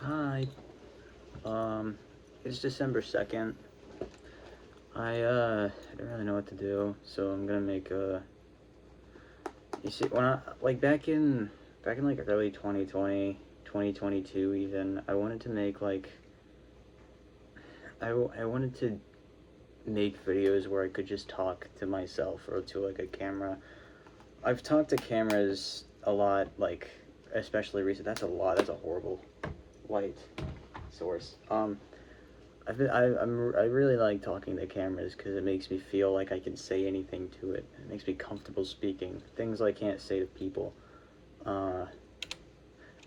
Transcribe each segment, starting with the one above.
Hi. It's December 2nd. I don't really know what to do, so I'm gonna make a. You see, when I like back in like early 2020, 2022 even, I wanted to make like I wanted to make videos where I could just talk to myself or to like a camera. I've talked to cameras a lot, like especially recent. That's a lot. That's a horrible light source. I really like talking to cameras because it makes me feel like I can say anything to it. It makes me comfortable speaking things I can't say to people. Uh,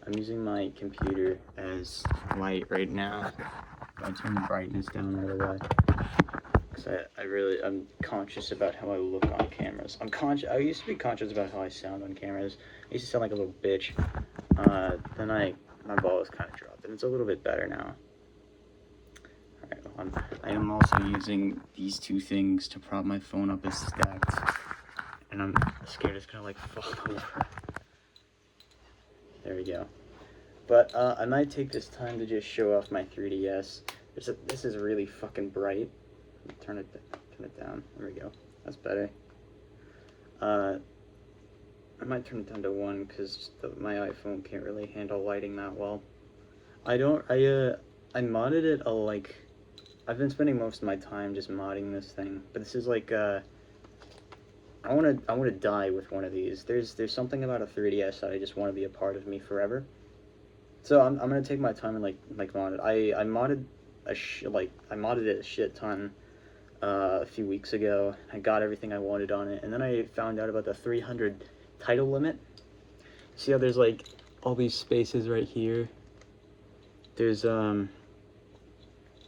I'm using my computer as light right now. I turn the brightness down all the way because I'm conscious about how I look on cameras. I used to be conscious about how I sound on cameras. I used to sound like a little bitch. Then my balls kind of dropped, and it's a little bit better now. I am also using these two things to prop my phone up as stacked, and I'm scared it's gonna like fall over. There we go. But I might take this time to just show off my 3DS. This is really fucking bright. Turn it down. There we go. That's better. I might turn it down to 1 because my iPhone can't really handle lighting that well. I modded it like. I've been spending most of my time just modding this thing, but this is like I wanna die with one of these. There's something about a 3DS that I just want to be a part of me forever. So I'm gonna take my time and like mod it. I modded I modded it a shit ton a few weeks ago. I got everything I wanted on it, and then I found out about the 300 title limit. See how there's like all these spaces right here? There's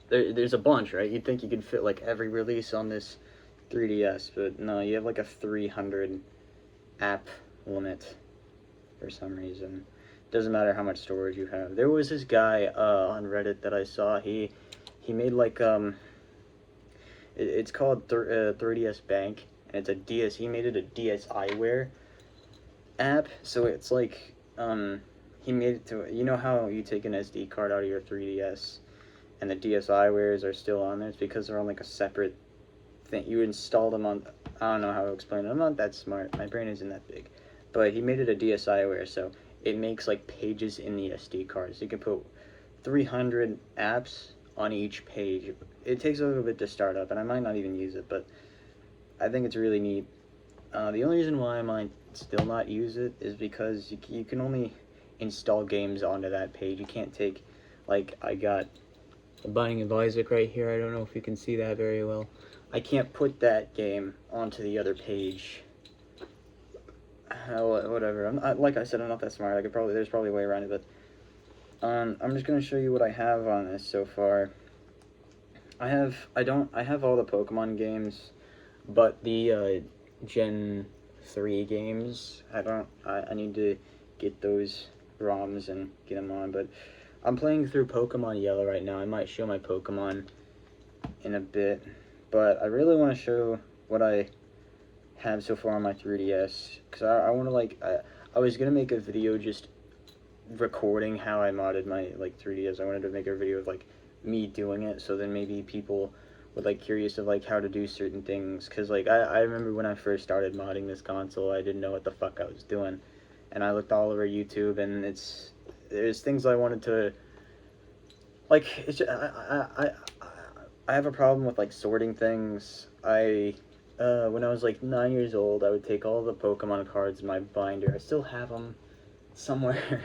there's a bunch, right? You'd think you could fit like every release on this 3DS, but no, you have like a 300 app limit for some reason. Doesn't matter how much storage you have. There was this guy on Reddit that I saw. He made like it's called 3DS Bank, and it's a DS. He made it a DSiWare app, so it's like he made it to, you know how you take an SD card out of your 3DS and the DSiWares are still on there? It's because they're on like a separate thing. You install them on, I don't know how to explain it. I'm not that smart. My brain isn't that big. But he made it a DSiWare, so it makes like pages in the SD card. So you can put 300 apps on each page. It takes a little bit to start up, and I might not even use it, but I think it's really neat. The only reason why I might still not use it is because you can only install games onto that page. You can't take, like, I got The Binding of Isaac right here. I don't know if you can see that very well. I can't put that game onto the other page. Whatever. Like I said, I'm not that smart. There's probably a way around it, but I'm just gonna show you what I have on this so far. I have all the Pokemon games, but the Gen 3 games, I need to get those ROMs and get them on, but I'm playing through Pokemon Yellow right now. I might show my Pokemon in a bit, but I really want to show what I have so far on my 3DS, because I want to, I was going to make a video just recording how I modded my, 3DS. I wanted to make a video of, me doing it, so then maybe people would, curious of, how to do certain things, because, I remember when I first started modding this console, I didn't know what the fuck I was doing, and I looked all over YouTube, and there's things I wanted to, it's just, I have a problem with, sorting things. When I was 9 years old, I would take all the Pokemon cards in my binder. I still have them somewhere,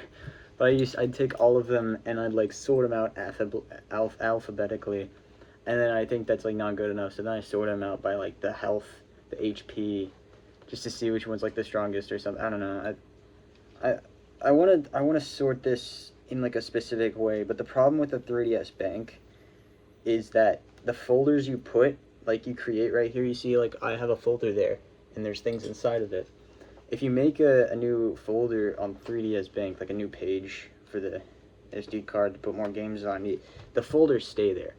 but I'd take all of them and I'd sort them out alphabetically, and then I think that's not good enough. So then I sort them out by the health, the HP, just to see which one's the strongest or something. I don't know. I want to sort this in a specific way, but the problem with the 3DS Bank is that the folders you put, you create right here, you see I have a folder there and there's things inside of it. If you make a new folder on 3DS Bank, a new page for the SD card to put more games on, the folders stay there.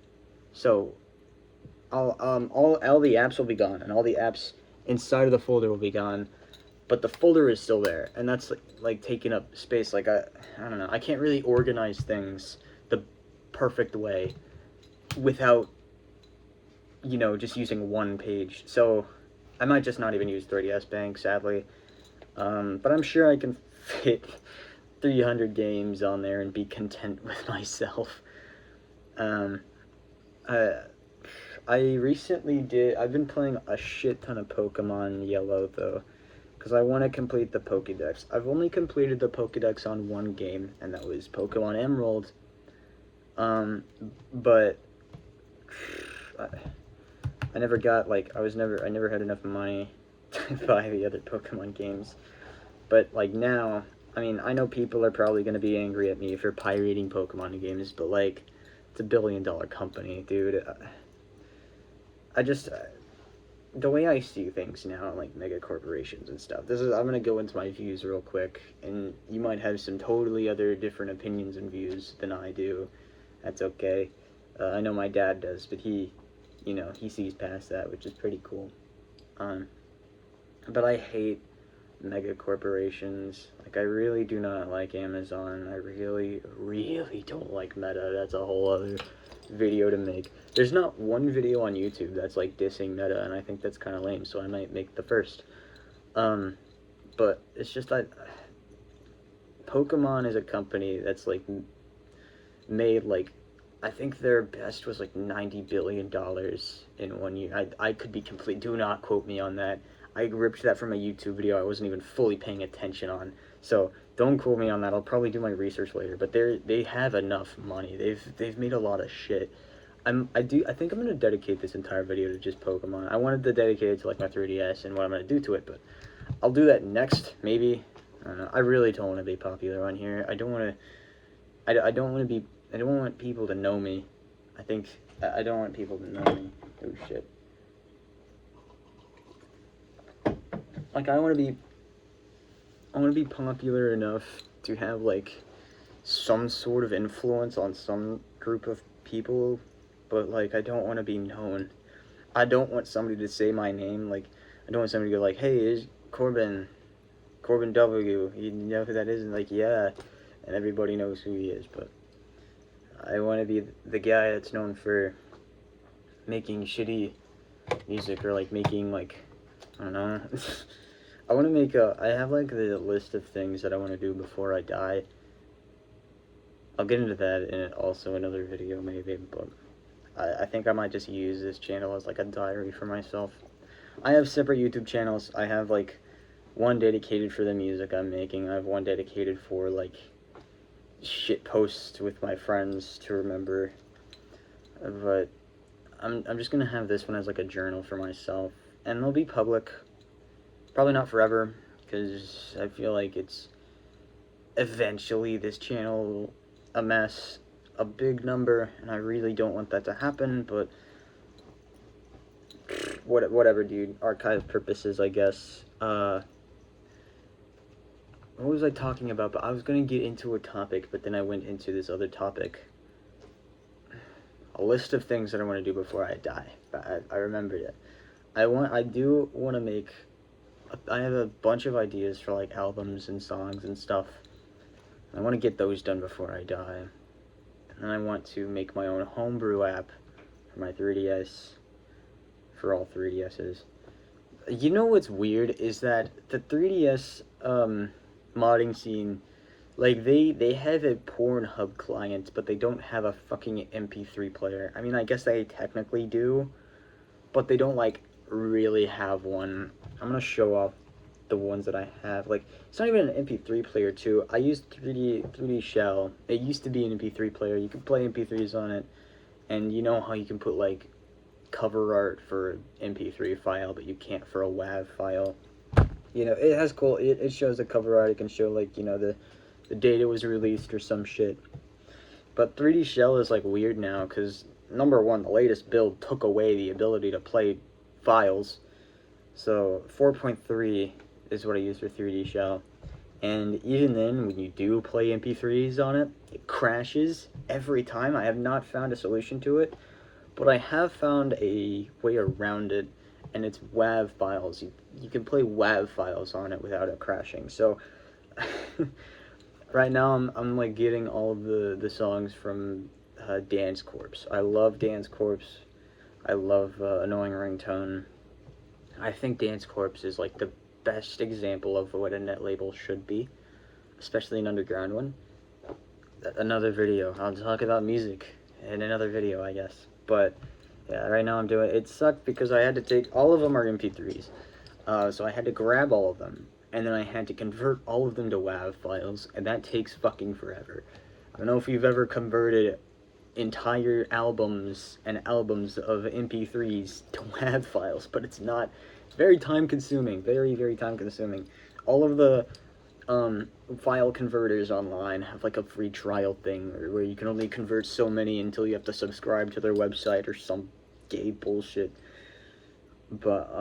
So all the apps will be gone, and all the apps inside of the folder will be gone. but the folder is still there, and that's like taking up space. Like I don't know, I can't really organize things the perfect way without, you know, just using one page. So I might just not even use 3DS Bank, sadly. But I'm sure I can fit 300 games on there and be content with myself. I recently I've been playing a shit ton of Pokemon Yellow, though, because I want to complete the Pokédex. I've only completed the Pokédex on one game, and that was Pokemon Emerald. But I never got, like, I never had enough money to buy the other Pokemon games. But, like, now, I mean, I know people are probably going to be angry at me for pirating Pokemon games, but, like, it's a billion-dollar company, dude. The way I see things now, like mega corporations and stuff, I'm gonna go into my views real quick, and you might have some totally other different opinions and views than I do. That's okay. I know my dad does, but he sees past that, which is pretty cool. But I hate mega corporations. Like, I really do not like Amazon. I really, really don't like Meta. That's a whole other video to make. There's not one video on YouTube that's like dissing Meta, and I think that's kind of lame, so I might make the first. But it's just that Pokemon is a company that's like made, like, I think their best was like $90 billion in 1 year. I could be complete, do not quote me on that. I ripped that from a YouTube video I wasn't even fully paying attention on, so don't quote me on that. I'll probably do my research later, but they have enough money. They've made a lot of shit. I think I'm gonna dedicate this entire video to just Pokemon. I wanted to dedicate it to like my 3DS and what I'm gonna do to it, but I'll do that next, maybe. I don't know. I really don't want to be popular on here. I don't want people to know me. I don't want people to know me. Oh shit. Like, I want to be popular enough to have, like, some sort of influence on some group of people, but, like, I don't want to be known. I don't want somebody to say my name. Like, I don't want somebody to go like, hey, is Corbin W, you know who that is? And like, yeah, and everybody knows who he is. But I want to be the guy that's known for making shitty music, or like making, like, I don't know. I want to make I have like the list of things that I want to do before I die. I'll get into that in also another video maybe, but I think I might just use this channel as like a diary for myself. I have separate YouTube channels. I have like one dedicated for the music I'm making. I have one dedicated for like shit posts with my friends to remember. But I'm just gonna have this one as like a journal for myself, and they'll be public. Probably not forever, because I feel like it's eventually this channel amass a big number, and I really don't want that to happen, but whatever, dude. Archive purposes, I guess. What was I talking about? But I was going to get into a topic, but then I went into this other topic. A list of things that I want to do before I die. I remembered it. I do want to make... I have a bunch of ideas for like albums and songs and stuff. I want to get those done before I die. And I want to make my own homebrew app for my 3DS, for all 3DSs. You know what's weird is that the 3DS modding scene, like they have a Pornhub client, but they don't have a fucking MP3 player. I mean, I guess they technically do, but they don't like really have one. I'm gonna show off the ones that I have. Like, it's not even an MP3 player too. I use 3D Shell. It used to be an MP3 player. You could play MP3s on it, and you know how you can put like cover art for an MP3 file, but you can't for a WAV file. You know, it has cool. It shows the cover art. It can show like, you know, the date it was released or some shit. But 3D Shell is like weird now because number one, the latest build took away the ability to play files. So 4.3 is what I use for 3D Shell, and even then, when you do play MP3s on it, it crashes every time. I have not found a solution to it, but I have found a way around it, and it's WAV files. you can play WAV files on it without it crashing. So right now I'm like getting all of the songs from Dance Corps. I love Dance Corps. I love Annoying Ringtone. I think Dance Corps is like the best example of what a net label should be, especially an underground one. Another video. I'll talk about music in another video, I guess. But yeah, right now I'm doing it. Sucked because I had to take all of them are MP3s, so I had to grab all of them, and then I had to convert all of them to WAV files, and that takes fucking forever. I don't know if you've ever converted entire albums and albums of MP3s to WAV files, but it's very time consuming, very time consuming. All of the file converters online have like a free trial thing where you can only convert so many until you have to subscribe to their website or some gay bullshit. But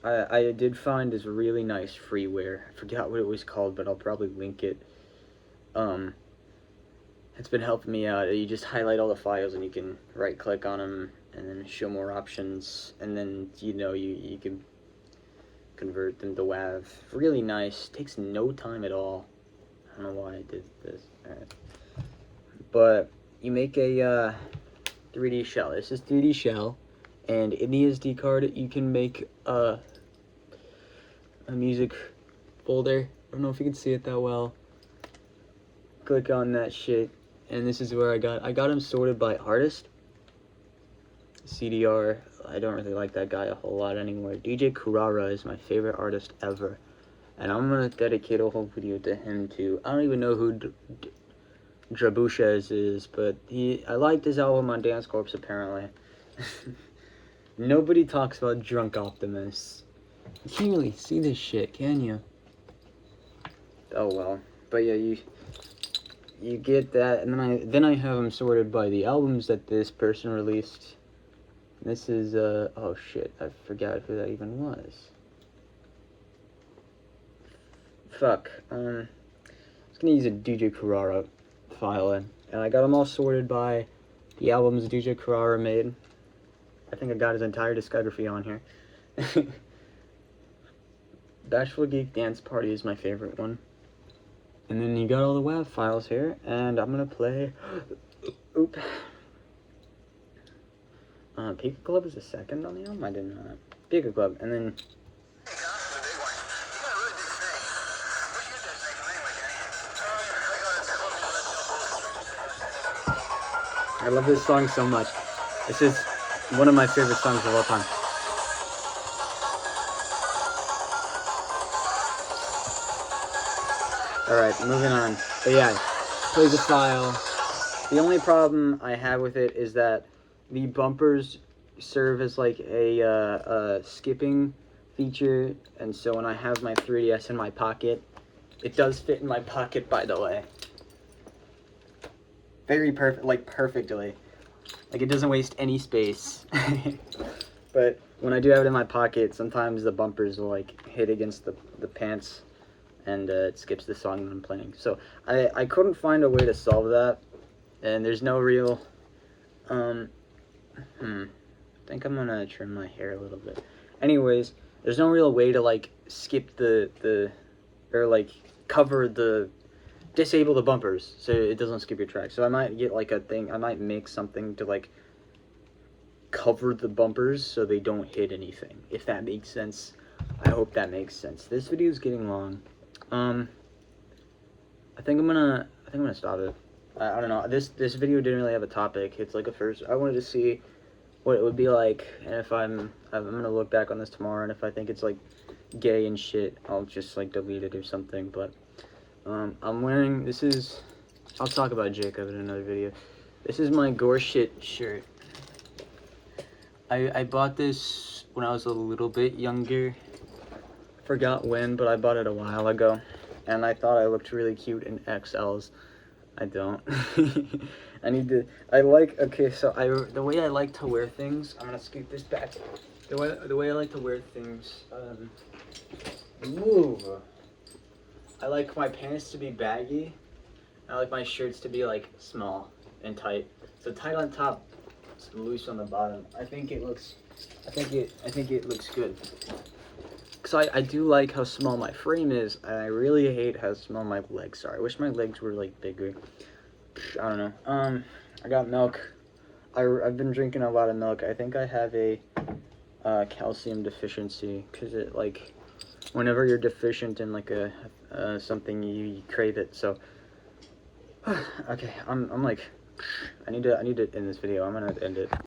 I did find this really nice freeware. I forgot what it was called, but I'll probably link it. It's been helping me out. You just highlight all the files and you can right click on them and then show more options, and then you can convert them to WAV. Really nice. Takes no time at all. I don't know why I did this. Alright. But you make a 3D shell. This is 3D shell, and in the SD card you can make a music folder. I don't know if you can see it that well. Click on that shit, and this is where I got them sorted by artist. CDR, I don't really like that guy a whole lot anymore. DJ Kurara is my favorite artist ever, and I'm gonna dedicate a whole video to him too. I don't even know who Drabushes is, but I liked his album on Dance Corps apparently. Nobody talks about Drunk Optimists. You can't really see this shit, can you? Oh well. But yeah, you get that, and then I have them sorted by the albums that this person released. This is, oh shit, I forgot who that even was. Fuck, I was gonna use a DJ Carrara file, and I got them all sorted by the albums DJ Carrara made. I think I got his entire discography on here. Bashful Geek Dance Party is my favorite one. And then you got all the WAV files here, and I'm gonna play, oop. Pika Club is the second on the album? I didn't know that. Pika Club, and then... I love this song so much. This is one of my favorite songs of all time. Alright, moving on. But yeah, play the file. The only problem I have with it is that the bumpers serve as like a skipping feature, and so when I have my 3DS in my pocket, it does fit in my pocket, by the way. Very perfect, like perfectly. Like it doesn't waste any space. But when I do have it in my pocket, sometimes the bumpers will like hit against the pants, and it skips the song that I'm playing. So I couldn't find a way to solve that, and there's no real I think I'm gonna trim my hair a little bit. Anyways, there's no real way to like skip or like disable the bumpers so it doesn't skip your track. So I might get like a thing, I might make something to like cover the bumpers so they don't hit anything, if that makes sense. I hope that makes sense. This video is getting long. I think I'm gonna stop it. I don't know. This video didn't really have a topic. It's like a first. I wanted to see what it would be like, and if I'm gonna look back on this tomorrow, and if I think it's like gay and shit, I'll just like delete it or something. But I'm wearing, I'll talk about Jacob in another video. This is my Gore Shit shirt. I bought this when I was a little bit younger. Forgot when, but I bought it a while ago, and I thought I looked really cute in XLs. I don't. The way I like to wear things, I'm gonna scoot this back. The way I like to wear things, move. I like my pants to be baggy. I like my shirts to be like small and tight. So tight on top, loose on the bottom. I think it looks good. because I do like how small my frame is. I really hate how small my legs are. I wish my legs were, like, bigger. I don't know. I got milk. I've been drinking a lot of milk. I think I have a calcium deficiency, because it, like, whenever you're deficient in, like, something, you crave it. So, okay, I'm like, I need to end this video. I'm gonna end it.